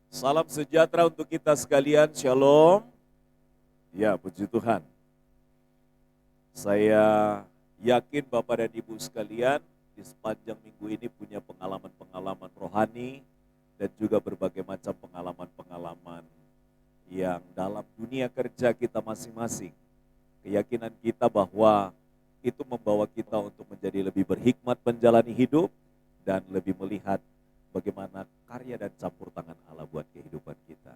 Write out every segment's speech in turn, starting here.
Salam sejahtera untuk kita sekalian, shalom. Ya, puji Tuhan. Saya yakin Bapak dan Ibu sekalian di sepanjang minggu ini punya pengalaman-pengalaman rohani dan juga berbagai macam pengalaman-pengalaman yang dalam dunia kerja kita masing-masing. Keyakinan kita bahwa itu membawa kita untuk menjadi lebih berhikmat menjalani hidup dan lebih melihat bagaimana karya dan campur tangan Allah buat kehidupan kita.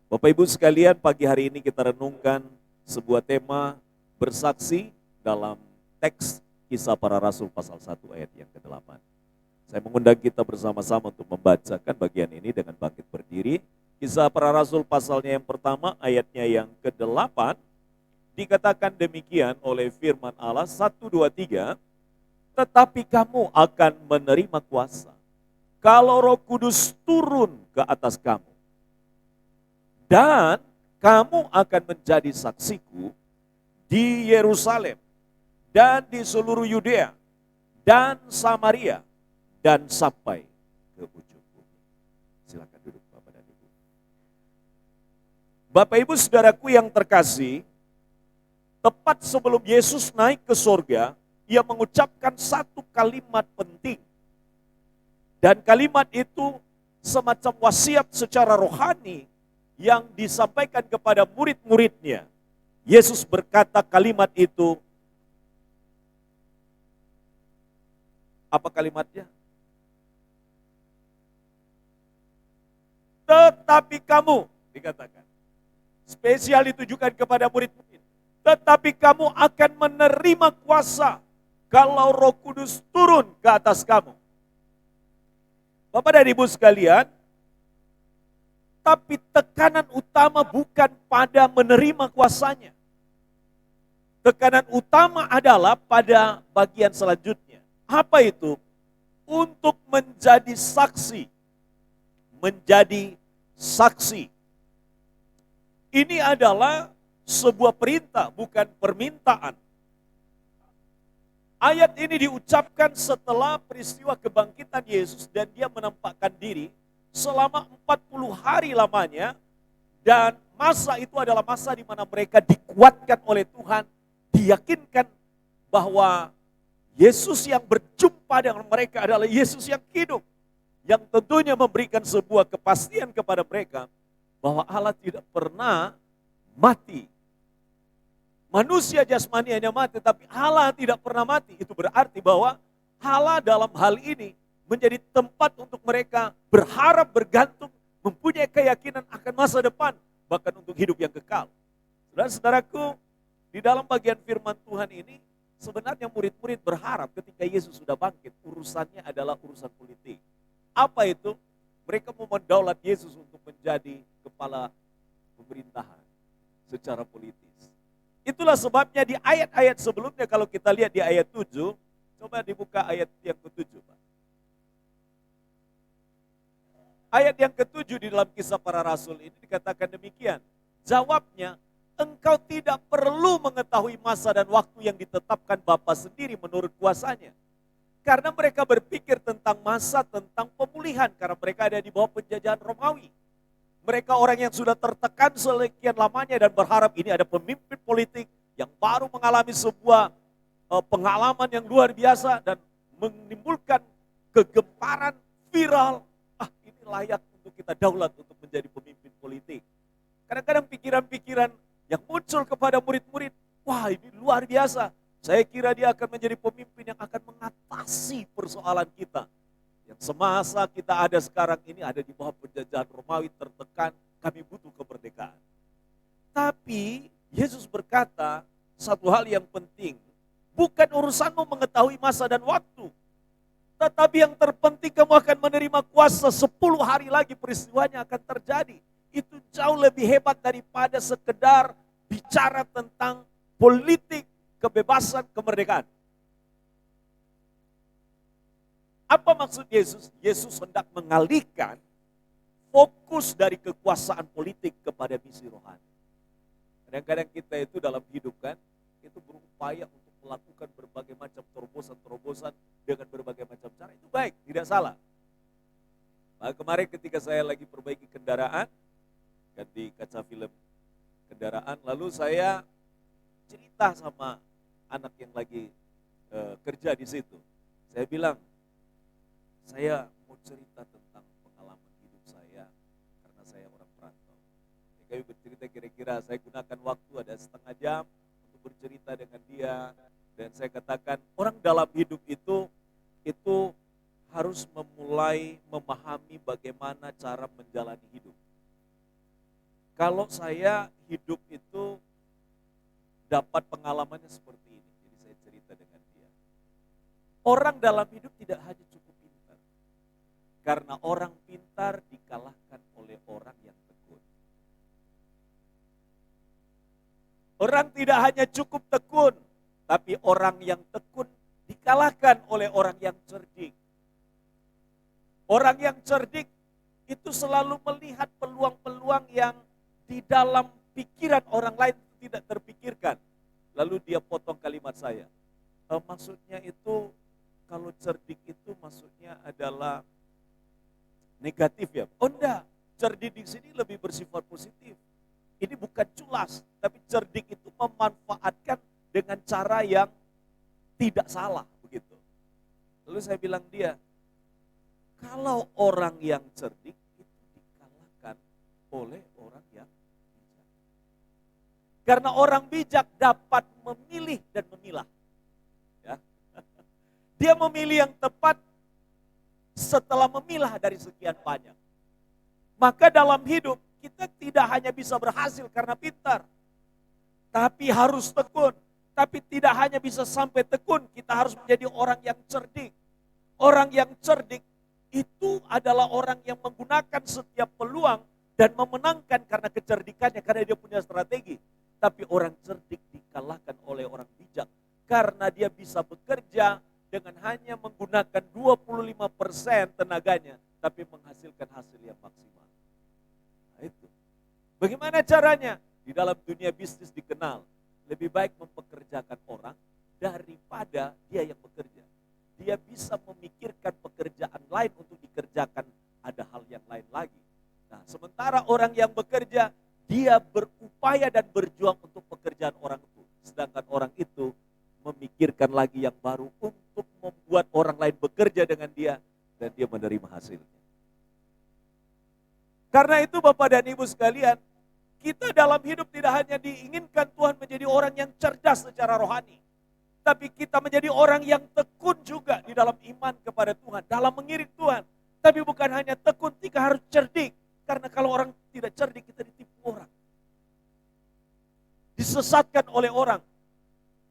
Bapak Ibu sekalian, pagi hari ini kita renungkan sebuah tema bersaksi dalam teks Kisah Para Rasul pasal 1 ayat yang ke-8. Saya mengundang kita bersama-sama untuk membacakan bagian ini dengan bangkit berdiri. Kisah Para Rasul pasalnya yang pertama, ayatnya yang ke-8, dikatakan demikian oleh firman Allah 1, 2, 3, tetapi kamu akan menerima kuasa kalau Roh Kudus turun ke atas kamu. Dan kamu akan menjadi saksiku di Yerusalem dan di seluruh Yudea dan Samaria dan sampai ke ujung bumi. Silakan duduk Bapak dan Ibu. Bapak Ibu saudaraku yang terkasih, tepat sebelum Yesus naik ke surga, ia mengucapkan satu kalimat penting. Dan kalimat itu semacam wasiat secara rohani yang disampaikan kepada murid-muridnya. Yesus berkata kalimat itu, apa kalimatnya? Tetapi kamu, dikatakan, spesial ditujukan kepada murid-murid. Tetapi kamu akan menerima kuasa kalau Roh Kudus turun ke atas kamu. Bapak dan Ibu sekalian, tapi tekanan utama bukan pada menerima kuasanya. Tekanan utama adalah pada bagian selanjutnya. Apa itu? Untuk menjadi saksi. Menjadi saksi. Ini adalah sebuah perintah, bukan permintaan. Ayat ini diucapkan setelah peristiwa kebangkitan Yesus dan dia menampakkan diri selama 40 hari lamanya, dan masa itu adalah masa di mana mereka dikuatkan oleh Tuhan, diyakinkan bahwa Yesus yang berjumpa dengan mereka adalah Yesus yang hidup, yang tentunya memberikan sebuah kepastian kepada mereka bahwa Allah tidak pernah mati. Manusia jasmani hanya mati, tapi Allah tidak pernah mati. Itu berarti bahwa Allah dalam hal ini menjadi tempat untuk mereka berharap, bergantung, mempunyai keyakinan akan masa depan, bahkan untuk hidup yang kekal. Saudara-saudaraku, di dalam bagian firman Tuhan ini, sebenarnya murid-murid berharap ketika Yesus sudah bangkit, urusannya adalah urusan politik. Apa itu? Mereka mau mendaulat Yesus untuk menjadi kepala pemerintahan secara politis. Itulah sebabnya di ayat-ayat sebelumnya, kalau kita lihat di ayat 7, coba dibuka ayat yang ke-7, Pak. Ayat yang ke-7 di dalam Kisah Para Rasul ini dikatakan demikian. Jawabnya, engkau tidak perlu mengetahui masa dan waktu yang ditetapkan Bapa sendiri menurut kuasanya. Karena mereka berpikir tentang masa, tentang pemulihan, karena mereka ada di bawah penjajahan Romawi. Mereka orang yang sudah tertekan sekian lamanya dan berharap ini ada pemimpin politik yang baru mengalami sebuah pengalaman yang luar biasa dan menimbulkan kegemparan viral. Ini layak untuk kita daulat untuk menjadi pemimpin politik. Kadang-kadang pikiran-pikiran yang muncul kepada murid-murid, wah ini luar biasa. Saya kira dia akan menjadi pemimpin yang akan mengatasi persoalan kita. Yang semasa kita ada sekarang ini ada di bawah penjajahan Romawi, tertekan, kami butuh kemerdekaan. Tapi Yesus berkata satu hal yang penting, bukan urusanmu mengetahui masa dan waktu, tetapi yang terpenting kamu akan menerima kuasa 10 hari lagi peristiwanya akan terjadi. Itu jauh lebih hebat daripada sekedar bicara tentang politik, kebebasan, kemerdekaan. Apa maksud Yesus? Yesus hendak mengalihkan fokus dari kekuasaan politik kepada misi rohani. Kadang-kadang kita itu dalam hidup kan, itu berupaya untuk melakukan berbagai macam terobosan-terobosan dengan berbagai macam cara. Itu baik, tidak salah. Nah, kemarin ketika saya lagi perbaiki kendaraan, ganti kaca film kendaraan, lalu saya cerita sama anak yang lagi kerja di situ. Saya bilang, saya mau cerita tentang pengalaman hidup saya karena saya orang perantau. Ya, kami bercerita kira-kira saya gunakan waktu ada setengah jam untuk bercerita dengan dia, dan saya katakan orang dalam hidup itu harus memulai memahami bagaimana cara menjalani hidup. Kalau saya hidup itu dapat pengalamannya seperti ini. Jadi saya cerita dengan dia. Orang dalam hidup tidak hanya cukup pintar. Karena orang pintar dikalahkan oleh orang yang tekun. Orang tidak hanya cukup tekun, tapi orang yang tekun dikalahkan oleh orang yang cerdik. Orang yang cerdik itu selalu melihat peluang-peluang yang di dalam pikiran orang lain tidak terpikirkan. Lalu dia potong kalimat saya. Maksudnya itu, kalau cerdik itu maksudnya adalah negatif ya? Oh enggak, cerdik di sini lebih bersifat positif. Ini bukan culas, tapi cerdik itu memanfaatkan dengan cara yang tidak salah begitu. Lalu saya bilang dia, kalau orang yang cerdik itu dikalahkan oleh orang yang bijak. Karena orang bijak dapat memilih dan memilah. Ya. Dia memilih yang tepat setelah memilah dari sekian banyak. Maka dalam hidup kita tidak hanya bisa berhasil karena pintar, tapi harus tekun. Tapi tidak hanya bisa sampai tekun, kita harus menjadi orang yang cerdik. Orang yang cerdik itu adalah orang yang menggunakan setiap peluang dan memenangkan karena kecerdikannya, karena dia punya strategi. Tapi orang cerdik dikalahkan oleh orang bijak karena dia bisa bekerja dengan hanya menggunakan 25% tenaganya, tapi menghasilkan hasil yang maksimal. Nah itu. Bagaimana caranya? Di dalam dunia bisnis dikenal, lebih baik mempekerjakan orang daripada dia yang bekerja. Dia bisa memikirkan pekerjaan lain untuk dikerjakan, ada hal yang lain lagi. Nah, sementara orang yang bekerja, dia berupaya dan berjuang untuk pekerjaan orang itu. Sedangkan orang itu memikirkan lagi yang baru untuk membuat orang lain bekerja dengan dia, dan dia menerima hasilnya. Karena itu Bapak dan Ibu sekalian, kita dalam hidup tidak hanya diinginkan Tuhan menjadi orang yang cerdas secara rohani, tapi kita menjadi orang yang tekun juga di dalam iman kepada Tuhan, dalam mengiring Tuhan. Tapi bukan hanya tekun, kita harus cerdik. Karena kalau orang tidak cerdik, kita ditipu orang. Disesatkan oleh orang.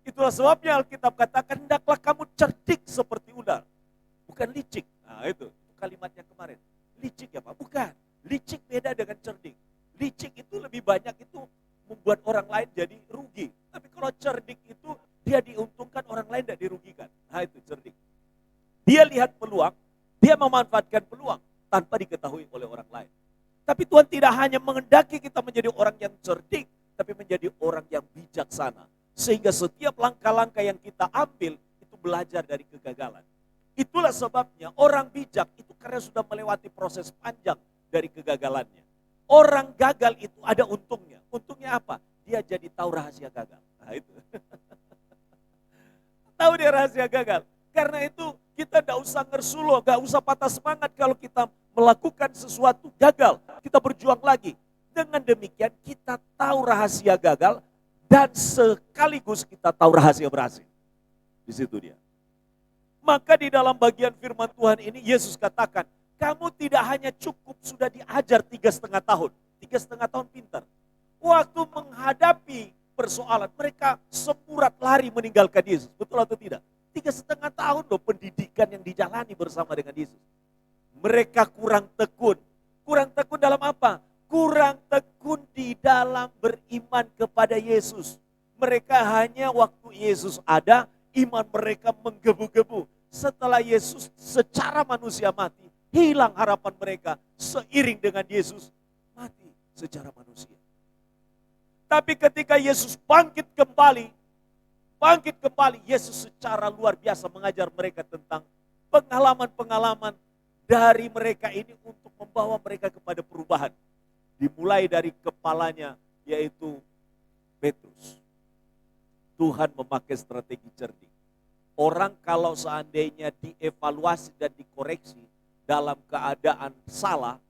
Itulah sebabnya Alkitab katakan, hendaklah kamu cerdik seperti ular. Bukan licik. Nah itu kalimatnya kemarin. Licik ya Pak? Bukan. Licik beda dengan cerdik. Licik itu lebih banyak itu membuat orang lain jadi rugi. Tapi kalau cerdik itu dia diuntungkan, orang lain tidak dirugikan. Nah itu cerdik. Dia lihat peluang, dia memanfaatkan peluang tanpa diketahui oleh orang lain. Tapi Tuhan tidak hanya menghendaki kita menjadi orang yang cerdik, tapi menjadi orang yang bijaksana. Sehingga setiap langkah-langkah yang kita ambil itu belajar dari kegagalan. Itulah sebabnya orang bijak itu karena sudah melewati proses panjang dari kegagalannya. Orang gagal itu ada untungnya. Untungnya apa? Dia jadi tahu rahasia gagal. Nah itu. Tahu dia rahasia gagal. Karena itu kita tidak usah ngersulo, gak usah patah semangat kalau kita melakukan sesuatu gagal. Kita berjuang lagi. Dengan demikian kita tahu rahasia gagal dan sekaligus kita tahu rahasia berhasil. Di situ dia. Maka di dalam bagian firman Tuhan ini Yesus katakan, kamu tidak hanya cukup sudah diajar 3,5 tahun. 3,5 tahun pintar. Waktu menghadapi persoalan, mereka semburat lari meninggalkan Yesus. Betul atau tidak? 3,5 tahun loh pendidikan yang dijalani bersama dengan Yesus. Mereka kurang tekun. Kurang tekun dalam apa? Kurang tekun di dalam beriman kepada Yesus. Mereka hanya waktu Yesus ada, iman mereka menggebu-gebu. Setelah Yesus secara manusia mati, hilang harapan mereka. Seiring dengan Yesus mati secara manusia. Tapi ketika Yesus bangkit kembali, Yesus secara luar biasa mengajar mereka tentang pengalaman-pengalaman dari mereka ini untuk membawa mereka kepada perubahan. Dimulai dari kepalanya, yaitu Petrus. Tuhan memakai strategi cerdik. Orang kalau seandainya dievaluasi dan dikoreksi dalam keadaan salah,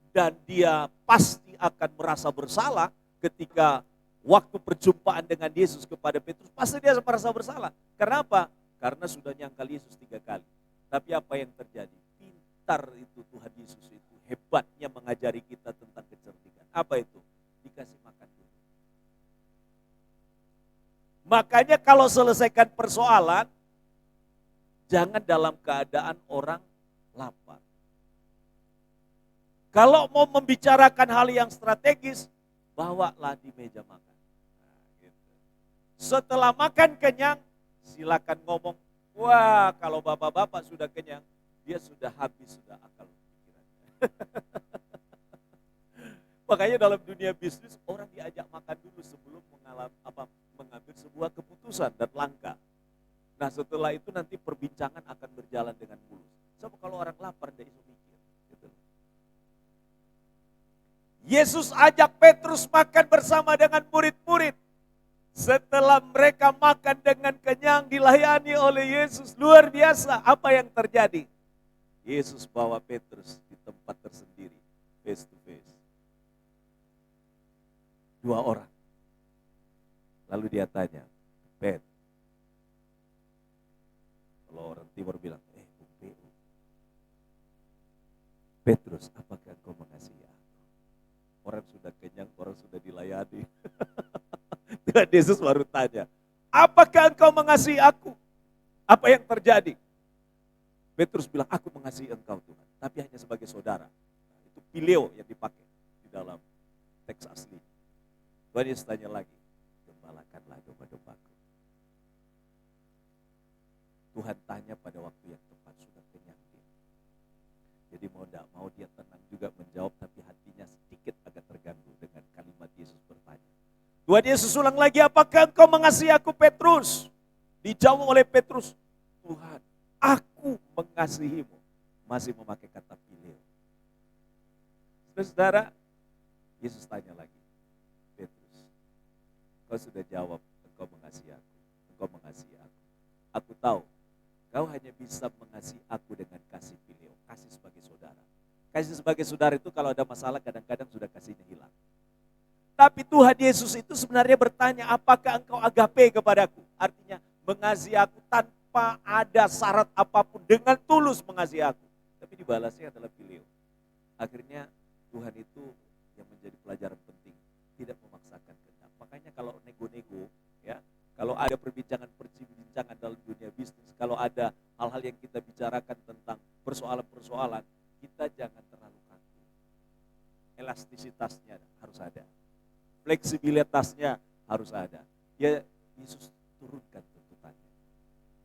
dan dia pasti akan merasa bersalah ketika waktu perjumpaan dengan Yesus kepada Petrus, pasti dia merasa bersalah. Kenapa? Karena sudah nyangkal Yesus 3 kali. Tapi apa yang terjadi? Pintar itu Tuhan Yesus itu. Hebatnya mengajari kita tentang kecerdikan. Apa itu? Dikasih makan dulu. Makanya kalau selesaikan persoalan, jangan dalam keadaan orang lapar. Kalau mau membicarakan hal yang strategis, bawalah di meja makan. Nah, gitu. Setelah makan kenyang, silakan ngomong. Wah, kalau bapak-bapak sudah kenyang, dia sudah habis, sudah akal pikirannya. Makanya dalam dunia bisnis, orang diajak makan dulu sebelum mengambil sebuah keputusan dan langkah. Nah, setelah itu nanti perbincangan akan berjalan dengan mulus. Sebab kalau orang lapar, dia bisa mikir. Gitu. Yesus ajak Petrus makan bersama dengan murid-murid. Setelah mereka makan dengan kenyang, dilayani oleh Yesus. Luar biasa, apa yang terjadi? Yesus bawa Petrus di tempat tersendiri, face to face. 2 orang. Lalu dia tanya, Pet, kalau orang timur bilang, Bung PU, Petrus, apakah engkau mengasihi aku? Orang sudah kenyang, orang sudah dilayani. Tuhan Yesus baru tanya, apakah engkau mengasihi aku? Apa yang terjadi? Petrus bilang, aku mengasihi engkau Tuhan, tapi hanya sebagai saudara. Nah, itu pileo yang dipakai di dalam teks asli. Tuhan Yesus tanya lagi, gembalakanlah domba-dombaku. Tuhan tanya pada waktu yang tepat, sudah kenyang dia. Jadi mau tidak mau dia tenang juga menjawab, tapi hatinya sedikit agak terganggu dengan kalimat Yesus bertanya. Tuhan Yesus ulang lagi, apakah engkau mengasihi aku Petrus? Dijawab oleh Petrus, Tuhan, aku mengasihimu. Masih memakai kata pileo. Saudara, Yesus tanya lagi, Petrus, kau sudah jawab, engkau mengasihi aku. Engkau mengasihi aku. Aku tahu, kau hanya bisa mengasihi aku dengan kasih pileo, kasih sebagai saudara. Kasih sebagai saudara itu kalau ada masalah kadang-kadang sudah kasihnya hilang. Tapi Tuhan Yesus itu sebenarnya bertanya, apakah engkau agape kepadaku? Artinya mengasihi aku tanpa ada syarat apapun, dengan tulus mengasihi aku. Tapi dibalasnya adalah pileo. Akhirnya Tuhan itu yang menjadi pelajaran penting, tidak memaksakan kehendak. Makanya kalau nego-nego, ya, kalau ada perbincangan dalam dunia bisnis, kalau ada hal-hal yang kita bicarakan tentang persoalan-persoalan, kita jangan terlalu kaku. Elastisitasnya harus ada. Fleksibilitasnya harus ada. Ya, Yesus turunkan tuntutannya.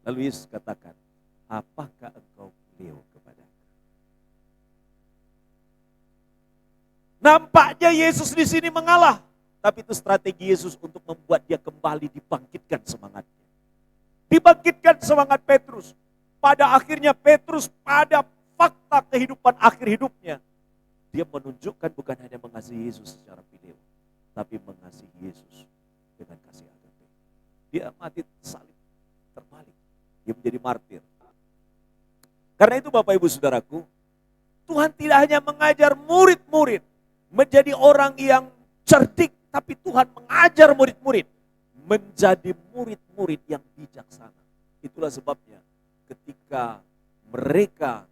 Lalu Yesus katakan, apakah engkau pileo kepadaku? Nampaknya Yesus di sini mengalah. Tapi itu strategi Yesus untuk membuat dia kembali dibangkitkan semangatnya. Dibangkitkan semangat Petrus. Pada akhirnya Petrus pada fakta kehidupan akhir hidupnya, dia menunjukkan bukan hanya mengasihi Yesus secara pileo, tapi mengasihi Yesus dengan kasih agape. Dia mati salib terbalik. Dia menjadi martir. Karena itu Bapak Ibu Saudaraku, Tuhan tidak hanya mengajar murid-murid menjadi orang yang cerdik, tapi Tuhan mengajar murid-murid menjadi murid-murid yang bijaksana. Itulah sebabnya ketika mereka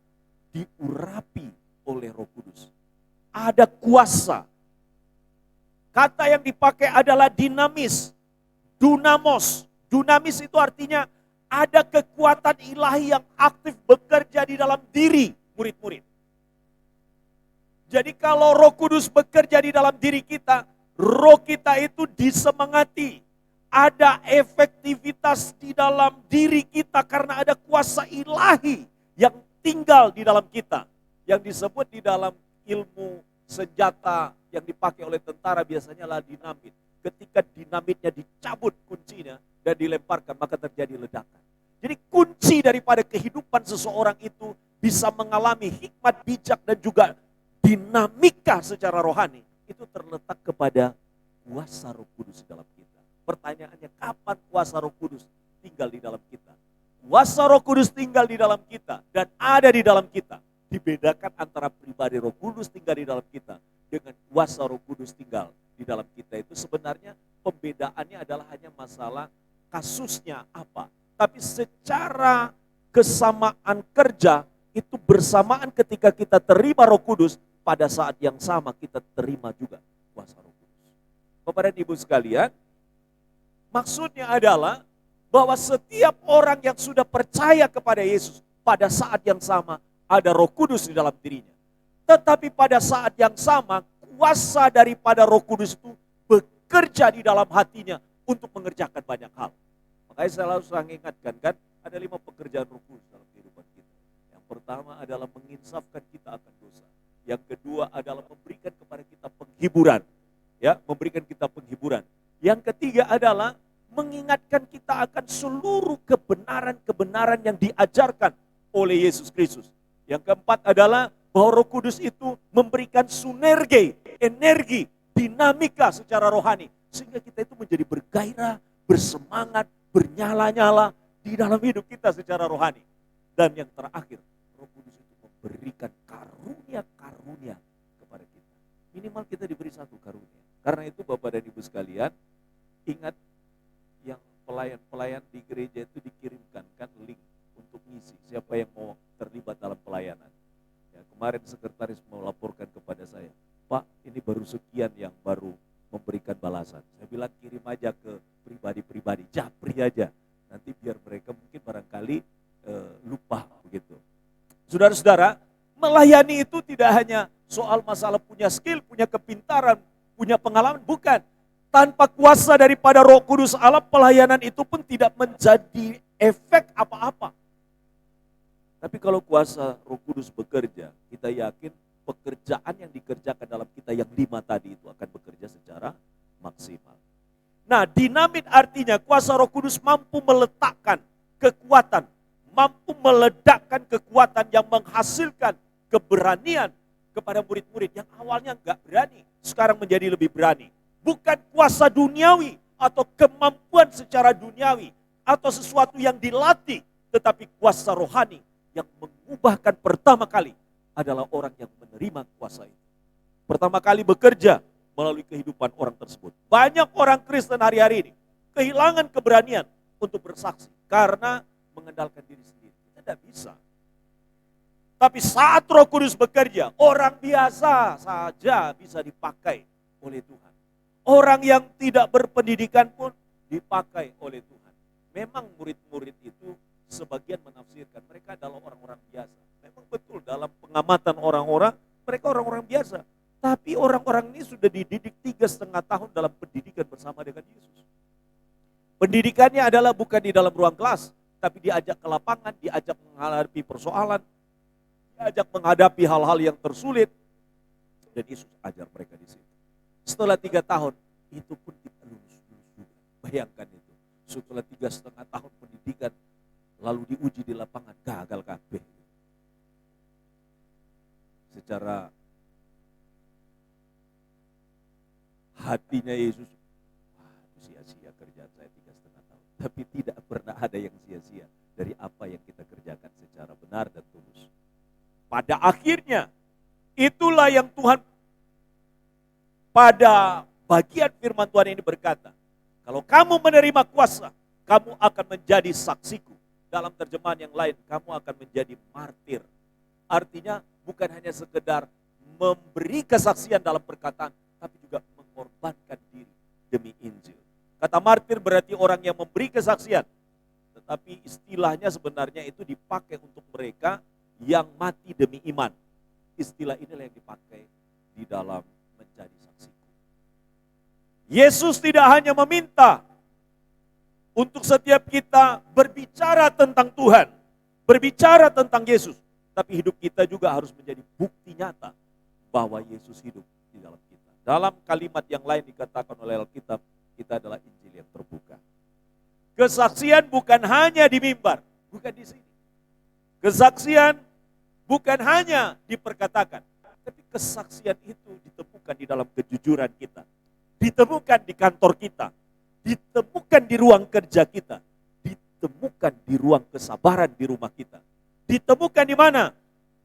diurapi oleh Roh Kudus, ada kuasa. Kata yang dipakai adalah dinamis, dunamos. Dunamis itu artinya ada kekuatan ilahi yang aktif bekerja di dalam diri murid-murid. Jadi kalau Roh Kudus bekerja di dalam diri kita, roh kita itu disemangati. Ada efektivitas di dalam diri kita karena ada kuasa ilahi yang tinggal di dalam kita. Yang disebut di dalam ilmu senjata yang dipakai oleh tentara biasanya adalah dinamit. Ketika dinamitnya dicabut kuncinya dan dilemparkan, maka terjadi ledakan. Jadi kunci daripada kehidupan seseorang itu bisa mengalami hikmat, bijak, dan juga dinamika secara rohani, itu terletak kepada kuasa Roh Kudus di dalam kita. Pertanyaannya, kapan kuasa Roh Kudus tinggal di dalam kita? Kuasa Roh Kudus tinggal di dalam kita dan ada di dalam kita. Dibedakan antara pribadi Roh Kudus tinggal di dalam kita dengan kuasa Roh Kudus tinggal di dalam kita. Itu sebenarnya pembedaannya adalah hanya masalah kasusnya apa. Tapi secara kesamaan kerja, itu bersamaan ketika kita terima Roh Kudus, pada saat yang sama kita terima juga kuasa Roh Kudus. Bapak dan Ibu sekalian, maksudnya adalah bahwa setiap orang yang sudah percaya kepada Yesus, pada saat yang sama ada Roh Kudus di dalam dirinya. Tetapi pada saat yang sama, kuasa daripada Roh Kudus itu bekerja di dalam hatinya untuk mengerjakan banyak hal. Makanya saya selalu ingatkan, kan, ada 5 pekerjaan Roh Kudus dalam kehidupan kita. Yang pertama adalah menginsafkan kita akan dosa. Yang kedua adalah memberikan kepada kita penghiburan. Ya, memberikan kita penghiburan. Yang ketiga adalah mengingatkan kita akan seluruh kebenaran-kebenaran yang diajarkan oleh Yesus Kristus. Yang keempat adalah bahwa Roh Kudus itu memberikan sinergi, energi, dinamika secara rohani. Sehingga kita itu menjadi bergairah, bersemangat, bernyala-nyala di dalam hidup kita secara rohani. Dan yang terakhir, Roh Kudus itu memberikan karunia-karunia kepada kita. Minimal kita diberi 1 karunia. Karena itu Bapak dan Ibu sekalian, ingat yang pelayan-pelayan di gereja itu dikirimkan kan link untuk ngisi siapa yang mau terlibat dalam pelayanan. Ya, kemarin sekretaris melaporkan kepada saya, Pak, ini baru sekian yang baru memberikan balasan. Saya bilang kirim aja ke pribadi-pribadi, japri aja. Nanti biar mereka mungkin barangkali lupa begitu. Saudara-saudara, melayani itu tidak hanya soal masalah punya skill, punya kepintaran, punya pengalaman, bukan. Tanpa kuasa daripada Roh Kudus Allah, pelayanan itu pun tidak menjadi efek apa-apa. Tapi kalau kuasa Roh Kudus bekerja, kita yakin pekerjaan yang dikerjakan dalam kita yang 5 tadi itu akan bekerja secara maksimal. Nah, dinamit artinya kuasa Roh Kudus mampu meletakkan kekuatan, mampu meledakkan kekuatan yang menghasilkan keberanian kepada murid-murid yang awalnya enggak berani, sekarang menjadi lebih berani. Bukan kuasa duniawi atau kemampuan secara duniawi atau sesuatu yang dilatih, tetapi kuasa rohani yang mengubahkan pertama kali adalah orang yang menerima kuasa itu. Pertama kali bekerja melalui kehidupan orang tersebut. Banyak orang Kristen hari-hari ini kehilangan keberanian untuk bersaksi karena mengandalkan diri sendiri. Kita tidak bisa. Tapi saat Roh Kudus bekerja, orang biasa saja bisa dipakai oleh Tuhan. Orang yang tidak berpendidikan pun dipakai oleh Tuhan. Memang murid-murid itu sebagian menafsirkan mereka adalah orang-orang biasa. Memang betul dalam pengamatan orang-orang, mereka orang-orang biasa. Tapi orang-orang ini sudah dididik 3,5 tahun dalam pendidikan bersama dengan Yesus. Pendidikannya adalah bukan di dalam ruang kelas, tapi diajak ke lapangan, diajak menghadapi persoalan, diajak menghadapi hal-hal yang tersulit. Dan Yesus ajar mereka di situ. Setelah 3 tahun, itu pun kita lulus juga. Bayangkan itu. Setelah 3,5 tahun pendidikan, lalu diuji di lapangan, gagal kabeh. Secara hatinya Yesus, sia-sia kerjaan saya 3,5 tahun. Tapi tidak pernah ada yang sia-sia dari apa yang kita kerjakan secara benar dan tulus. Pada akhirnya, itulah yang Tuhan pada bagian firman Tuhan ini berkata, kalau kamu menerima kuasa, kamu akan menjadi saksiku. Dalam terjemahan yang lain, kamu akan menjadi martir. Artinya bukan hanya sekedar memberi kesaksian dalam perkataan, tapi juga mengorbankan diri demi Injil. Kata martir berarti orang yang memberi kesaksian. Tetapi istilahnya sebenarnya itu dipakai untuk mereka yang mati demi iman. Istilah inilah yang dipakai di dalam menjadi saksiku. Yesus tidak hanya meminta untuk setiap kita berbicara tentang Tuhan, berbicara tentang Yesus, tapi hidup kita juga harus menjadi bukti nyata bahwa Yesus hidup di dalam kita. Dalam kalimat yang lain dikatakan oleh Alkitab, kita adalah Injil yang terbuka. Kesaksian bukan hanya di mimbar, bukan di sini. Kesaksian Bukan hanya diperkatakan, tapi kesaksian itu ditemukan di dalam kejujuran kita. Ditemukan di kantor kita. Ditemukan di ruang kerja kita. Ditemukan di ruang kesabaran di rumah kita. Ditemukan di mana?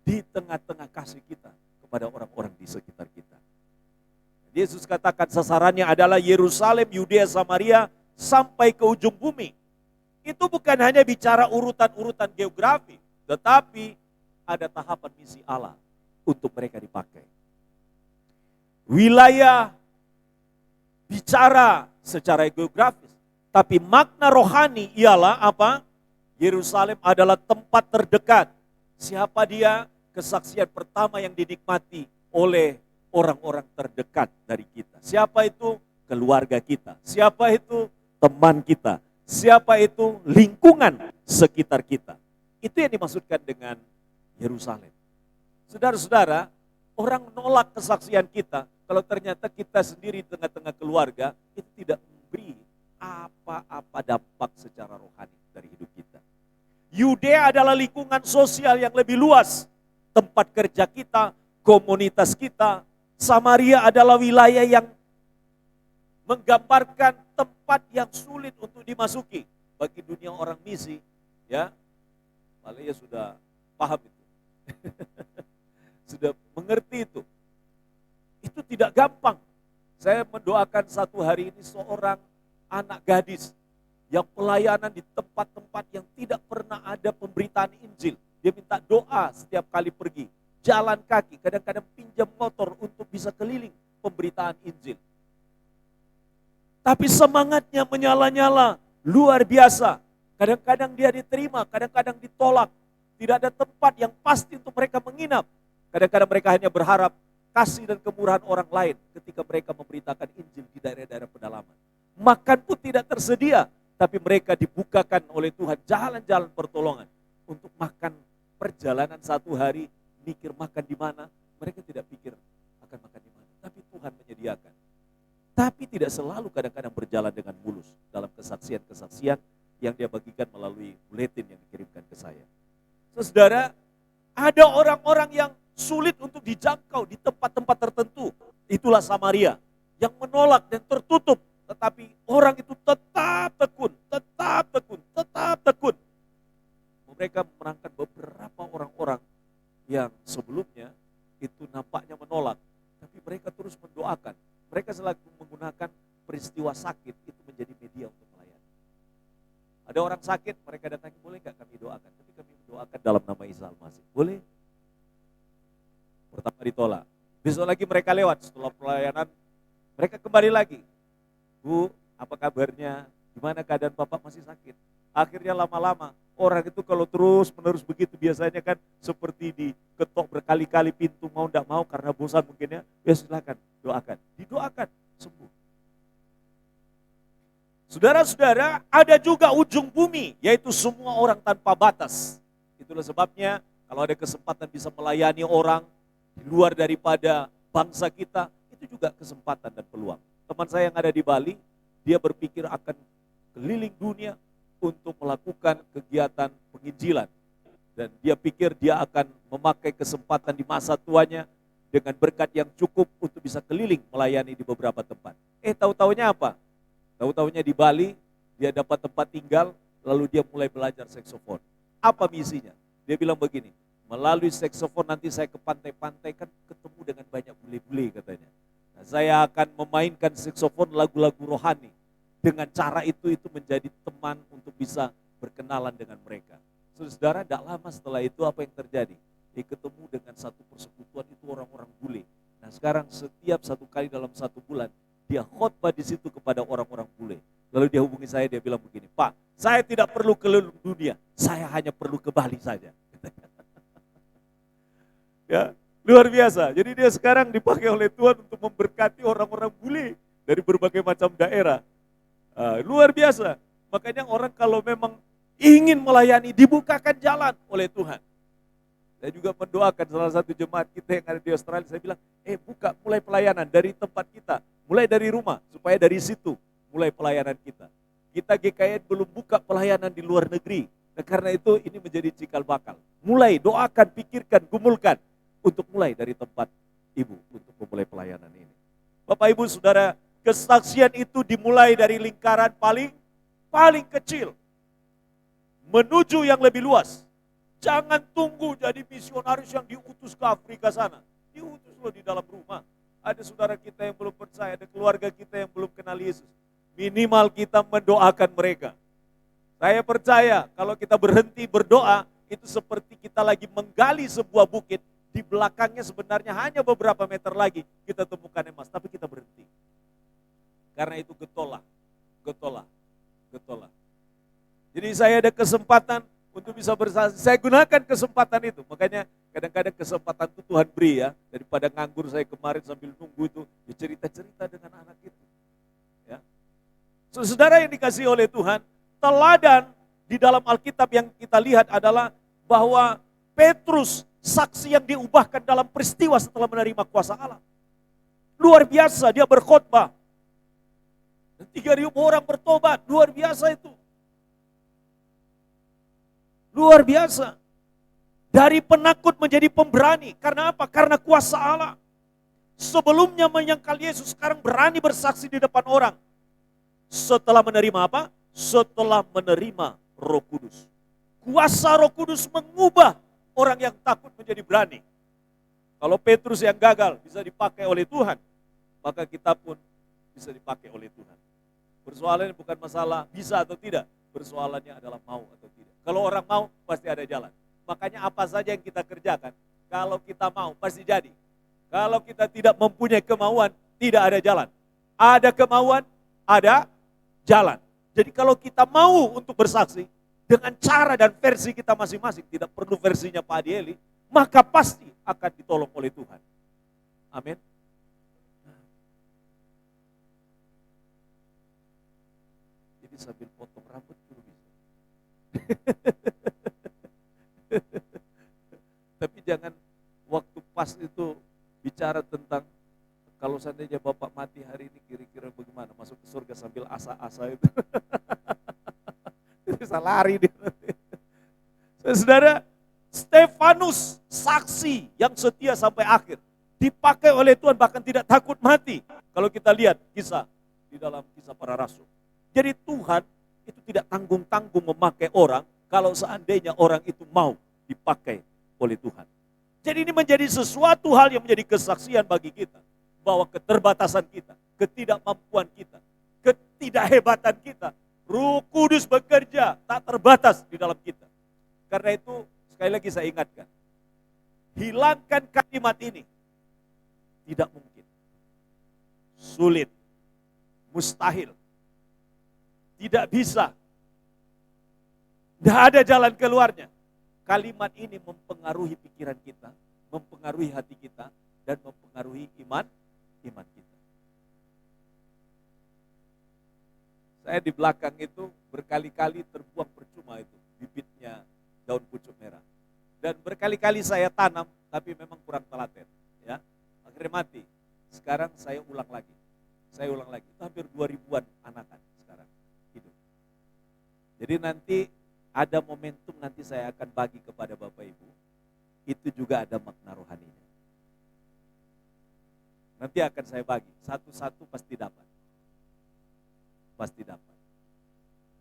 Di tengah-tengah kasih kita kepada orang-orang di sekitar kita. Yesus katakan sasarannya adalah Yerusalem, Yudea, Samaria, sampai ke ujung bumi. Itu bukan hanya bicara urutan-urutan geografi, tetapi ada tahapan misi Allah untuk mereka dipakai. Wilayah bicara secara geografis, tapi makna rohani ialah apa? Yerusalem adalah tempat terdekat. Siapa dia? Kesaksian pertama yang dinikmati oleh orang-orang terdekat dari kita. Siapa itu? Keluarga kita. Siapa itu? Teman kita. Siapa itu? Lingkungan sekitar kita. Itu yang dimaksudkan dengan Yerusalem. Saudara-saudara, orang menolak kesaksian kita kalau ternyata kita sendiri di tengah-tengah keluarga itu tidak memberi apa-apa dampak secara rohani dari hidup kita. Yudea adalah lingkungan sosial yang lebih luas, tempat kerja kita, komunitas kita. Samaria adalah wilayah yang menggambarkan tempat yang sulit untuk dimasuki bagi dunia orang misi, ya. Malaysia sudah paham itu. Sudah mengerti itu. Itu tidak gampang. Saya mendoakan satu hari ini seorang anak gadis yang pelayanan di tempat-tempat yang tidak pernah ada pemberitaan Injil. Dia minta doa setiap kali pergi. Jalan kaki, kadang-kadang pinjam motor untuk bisa keliling pemberitaan Injil. Tapi semangatnya menyala-nyala, luar biasa. Kadang-kadang dia diterima, kadang-kadang ditolak. Tidak ada tempat yang pasti untuk mereka menginap. Kadang-kadang mereka hanya berharap kasih dan kemurahan orang lain ketika mereka memberitakan Injil di daerah-daerah pedalaman. Makan pun tidak tersedia, tapi mereka dibukakan oleh Tuhan jalan-jalan pertolongan untuk makan perjalanan satu hari, mikir makan di mana, mereka tidak pikir akan makan di mana, tapi Tuhan menyediakan. Tapi tidak selalu kadang-kadang berjalan dengan mulus dalam kesaksian-kesaksian yang dia bagikan melalui buletin yang dikirimkan ke saya. Saudara, ada orang-orang yang sulit untuk dijangkau di tempat-tempat tertentu. Itulah Samaria yang menolak dan tertutup. Tetapi orang itu tetap tekun, tetap tekun, tetap tekun. Mereka memenangkan beberapa orang-orang yang sebelumnya itu nampaknya menolak. Tapi mereka terus mendoakan. Mereka selalu menggunakan peristiwa sakit itu menjadi media untuk melayani. Ada orang sakit, mereka datang, boleh nggak kami doakan? Tapi kami doakan dalam nama Isa Al-Masih. Boleh? Pertama ditolak. Besok lagi mereka lewat setelah pelayanan, mereka kembali lagi. Bu, apa kabarnya? Gimana keadaan Bapak masih sakit? Akhirnya lama-lama, orang itu kalau terus menerus begitu biasanya kan seperti diketok berkali-kali pintu, mau tidak mau karena bosan mungkin ya silakan doakan. Didoakan, sembuh. Saudara-saudara, ada juga ujung bumi, yaitu semua orang tanpa batas. Itulah sebabnya kalau ada kesempatan bisa melayani orang di luar daripada bangsa kita, itu juga kesempatan dan peluang. Teman saya yang ada di Bali, dia berpikir akan keliling dunia untuk melakukan kegiatan penginjilan. Dan dia pikir dia akan memakai kesempatan di masa tuanya dengan berkat yang cukup untuk bisa keliling melayani di beberapa tempat. Tahu-taunya apa? Tahu-taunya di Bali, dia dapat tempat tinggal, lalu dia mulai belajar saksofon. Apa misinya? Dia bilang begini, melalui saksofon nanti saya ke pantai-pantai kan ketemu dengan banyak bule-bule katanya. Nah, saya akan memainkan saksofon lagu-lagu rohani. Dengan cara itu menjadi teman untuk bisa berkenalan dengan mereka. Saudara, tidak lama setelah itu apa yang terjadi? Dia ketemu dengan satu persekutuan itu orang-orang bule. Nah sekarang setiap satu kali dalam satu bulan, dia khotbah di situ kepada orang-orang bule. Lalu dia hubungi saya, dia bilang begini, Pak, saya tidak perlu keliling dunia, saya hanya perlu ke Bali saja. Ya, luar biasa. Jadi dia sekarang dipakai oleh Tuhan untuk memberkati orang-orang bule dari berbagai macam daerah. Luar biasa. Makanya orang kalau memang ingin melayani, dibukakan jalan oleh Tuhan. Saya juga mendoakan salah satu jemaat kita yang ada di Australia, saya bilang, buka mulai pelayanan dari tempat kita, mulai dari rumah, supaya dari situ mulai pelayanan kita. Kita GKN belum buka pelayanan di luar negeri, Nah, karena itu ini menjadi cikal bakal. Mulai doakan, pikirkan, gumulkan untuk mulai dari tempat ibu untuk memulai pelayanan ini. Bapak Ibu Saudara, kesaksian itu dimulai dari lingkaran paling kecil menuju yang lebih luas. Jangan tunggu jadi misionaris yang diutus ke Afrika sana. Diutus loh di dalam rumah. Ada saudara kita yang belum percaya, ada keluarga kita yang belum kenal Yesus. Minimal kita mendoakan mereka. Saya percaya kalau kita berhenti berdoa, itu seperti kita lagi menggali sebuah bukit. Di belakangnya sebenarnya hanya beberapa meter lagi kita temukan emas, tapi kita berhenti. Karena itu getolak. Jadi saya ada kesempatan untuk bisa bersaksi. Saya gunakan kesempatan itu. Makanya kadang-kadang kesempatan itu Tuhan beri ya. Daripada nganggur saya kemarin sambil nunggu itu, ya cerita-cerita dengan anak itu. Ya. Saudara yang dikasihi oleh Tuhan, teladan di dalam Alkitab yang kita lihat adalah bahwa Petrus saksi yang diubahkan dalam peristiwa setelah menerima kuasa Allah. Luar biasa, dia berkhotbah. Dan 3.000 orang bertobat, luar biasa itu. Luar biasa. Dari penakut menjadi pemberani. Karena apa? Karena kuasa Allah. Sebelumnya menyangkal Yesus, sekarang berani bersaksi di depan orang. Setelah menerima apa? Setelah menerima Roh Kudus. Kuasa Roh Kudus mengubah orang yang takut menjadi berani. Kalau Petrus yang gagal bisa dipakai oleh Tuhan, maka kita pun bisa dipakai oleh Tuhan. Persoalannya bukan masalah bisa atau tidak, persoalannya adalah mau atau tidak. Kalau orang mau, pasti ada jalan. Makanya apa saja yang kita kerjakan, kalau kita mau, pasti jadi. Kalau kita tidak mempunyai kemauan, tidak ada jalan. Ada kemauan, ada jalan. Jadi kalau kita mau untuk bersaksi, dengan cara dan versi kita masing-masing, tidak perlu versinya Pak Adieli, maka pasti akan ditolong oleh Tuhan. Amin. Jadi sambil potong rambut dulu bisa. Tapi jangan waktu pas itu bicara tentang kalau seandainya Bapak mati hari ini kira-kira bagaimana, masuk ke surga sambil asa-asa itu. Bisa lari dia. Saudara, Stefanus saksi yang setia sampai akhir, dipakai oleh Tuhan bahkan tidak takut mati. Kalau kita lihat kisah di dalam Kisah Para Rasul. Jadi Tuhan itu tidak tanggung-tanggung memakai orang kalau seandainya orang itu mau dipakai oleh Tuhan. Jadi ini menjadi sesuatu hal yang menjadi kesaksian bagi kita. Bahwa keterbatasan kita, ketidakmampuan kita, ketidakhebatan kita, Roh Kudus bekerja tak terbatas di dalam kita. Karena itu sekali lagi saya ingatkan, hilangkan kalimat ini. Tidak mungkin. Sulit. Mustahil. Tidak bisa. Tidak ada jalan keluarnya. Kalimat ini mempengaruhi pikiran kita, mempengaruhi hati kita, dan mempengaruhi iman kita. Saya di belakang itu berkali-kali terbuang percuma itu bibitnya daun pucuk merah. Dan berkali-kali saya tanam, tapi memang kurang telaten. Ya, akhirnya mati. Sekarang saya ulang lagi. Itu hampir 2.000-an anakan sekarang hidup. Jadi nanti ada momentum nanti saya akan bagi kepada Bapak Ibu. Itu juga ada makna rohaninya. Nanti akan saya bagi, satu-satu pasti dapat.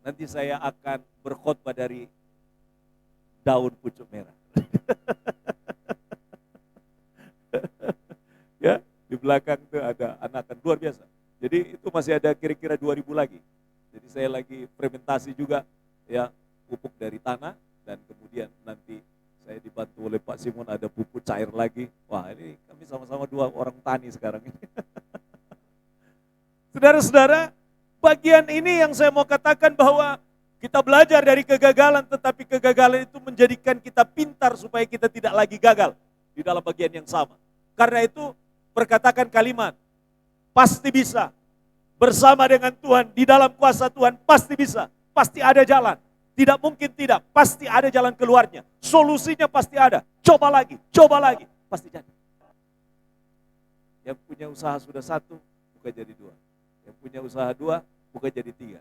Nanti saya akan berkhotbah dari daun pucuk merah. Ya, di belakang itu ada anakan luar biasa. Jadi itu masih ada kira-kira 2.000 lagi. Jadi saya lagi fermentasi juga, ya, pupuk dari tanah dan kemudian nanti saya dibantu oleh Pak Simon ada pupuk cair lagi. Wah, ini kami sama-sama 2 orang tani sekarang ini. Saudara-saudara, bagian ini yang saya mau katakan bahwa kita belajar dari kegagalan, tetapi kegagalan itu menjadikan kita pintar supaya kita tidak lagi gagal di dalam bagian yang sama. Karena itu perkatakan kalimat, pasti bisa. Bersama dengan Tuhan, di dalam kuasa Tuhan pasti bisa. Pasti ada jalan. Tidak mungkin tidak, pasti ada jalan keluarnya. Solusinya pasti ada. Coba lagi, pasti jadi. Yang punya usaha sudah 1, bukan jadi 2. Yang punya usaha 2, bukan jadi 3.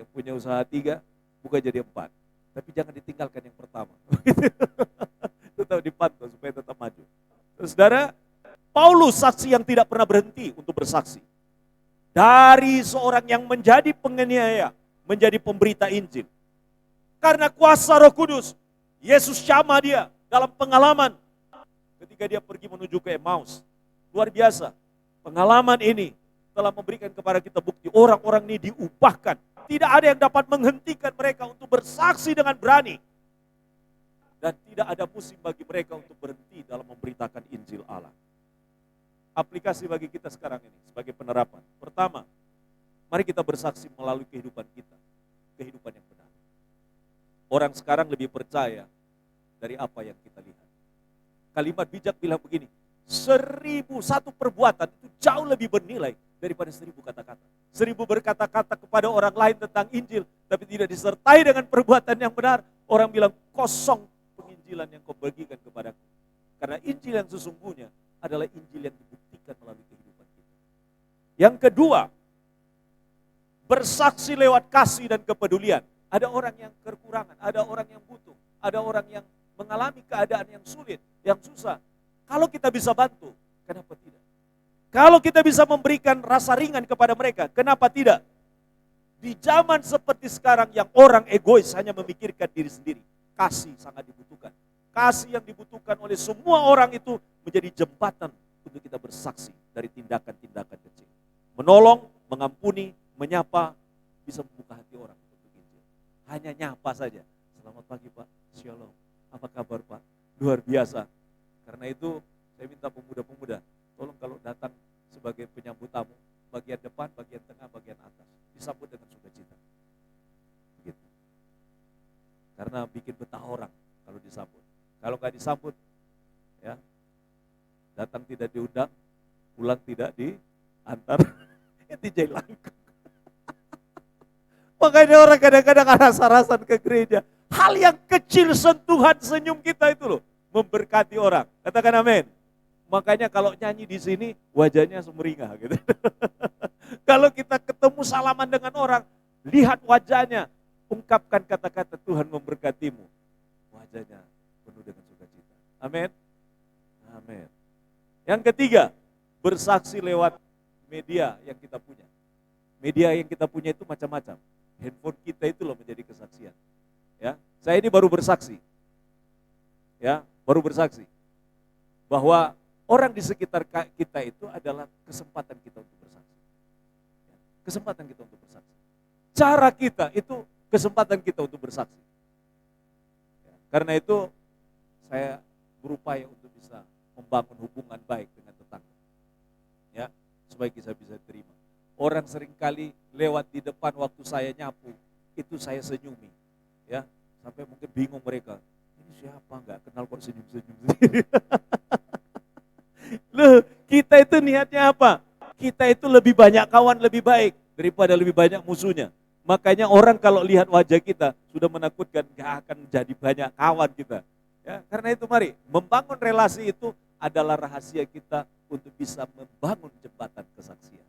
Yang punya usaha 3, bukan jadi 4. Tapi jangan ditinggalkan yang pertama. Tetap dipantau supaya tetap maju. Terus saudara, Paulus saksi yang tidak pernah berhenti untuk bersaksi. Dari seorang yang menjadi penganiaya, menjadi pemberita Injil. Karena kuasa Roh Kudus, Yesus jamah dia dalam pengalaman. Ketika dia pergi menuju ke Emmaus. Luar biasa. Pengalaman ini telah memberikan kepada kita bukti orang-orang ini diubahkan. Tidak ada yang dapat menghentikan mereka untuk bersaksi dengan berani. Dan tidak ada musim bagi mereka untuk berhenti dalam memberitakan Injil Allah. Aplikasi bagi kita sekarang ini sebagai penerapan. Pertama, mari kita bersaksi melalui kehidupan kita. Kehidupan yang benar. Orang sekarang lebih percaya dari apa yang kita lihat. Kalimat bijak bilang begini, 1.000 perbuatan itu jauh lebih bernilai daripada 1.000 kata-kata. 1.000 berkata-kata kepada orang lain tentang Injil, tapi tidak disertai dengan perbuatan yang benar. Orang bilang, kosong penginjilan yang kau bagikan kepadaku. Karena Injil yang sesungguhnya adalah Injil yang dibuktikan melalui kehidupan kita. Yang kedua, bersaksi lewat kasih dan kepedulian. Ada orang yang kekurangan, ada orang yang butuh, ada orang yang mengalami keadaan yang sulit, yang susah. Kalau kita bisa bantu, kenapa tidak? Kalau kita bisa memberikan rasa ringan kepada mereka, kenapa tidak? Di zaman seperti sekarang yang orang egois hanya memikirkan diri sendiri, kasih sangat dibutuhkan. Kasih yang dibutuhkan oleh semua orang itu menjadi jembatan untuk kita bersaksi dari tindakan-tindakan kecil. Menolong, mengampuni, menyapa, bisa membuka hati orang untuk Injil. Hanya nyapa saja. Selamat pagi Pak, Shalom. Apa kabar Pak? Luar biasa. Karena itu saya minta pemuda-pemuda, tolong kalau datang sebagai penyambut tamu, bagian depan, bagian tengah, bagian atas, disambut dengan sukacita. Begitu. Karena bikin betah orang kalau disambut. Kalau nggak disambut, ya datang tidak diundang, pulang tidak diantar, dijahit langkung. Makanya orang kadang-kadang rasa-rasan ke gereja. Hal yang kecil, sentuhan senyum kita itu loh, memberkati orang. Katakan amin. Makanya kalau nyanyi di sini wajahnya sumringah gitu. Kalau kita ketemu salaman dengan orang, lihat wajahnya, ungkapkan kata-kata Tuhan memberkatimu. Wajahnya penuh dengan sukacita. Amin. Amin. Yang ketiga, bersaksi lewat media yang kita punya. Media yang kita punya itu macam-macam. Handphone kita itu loh menjadi kesaksian. Ya, saya ini baru bersaksi. Ya, baru bersaksi bahwa orang di sekitar kita itu adalah kesempatan kita untuk bersaksi. Kesempatan kita untuk bersaksi. Cara kita itu kesempatan kita untuk bersaksi. Karena itu saya berupaya untuk bisa membangun hubungan baik dengan tetangga. Ya, supaya kita bisa terima. Orang seringkali lewat di depan waktu saya nyapu, itu saya senyumi. Ya, sampai mungkin bingung mereka. Ini siapa, nggak kenal kok senyum-senyum. Loh, kita itu niatnya apa? Kita itu lebih banyak kawan lebih baik daripada lebih banyak musuhnya. Makanya orang kalau lihat wajah kita sudah menakutkan, nggak akan jadi banyak kawan kita. Ya, karena itu mari membangun relasi itu adalah rahasia kita untuk bisa membangun jembatan kesaksian.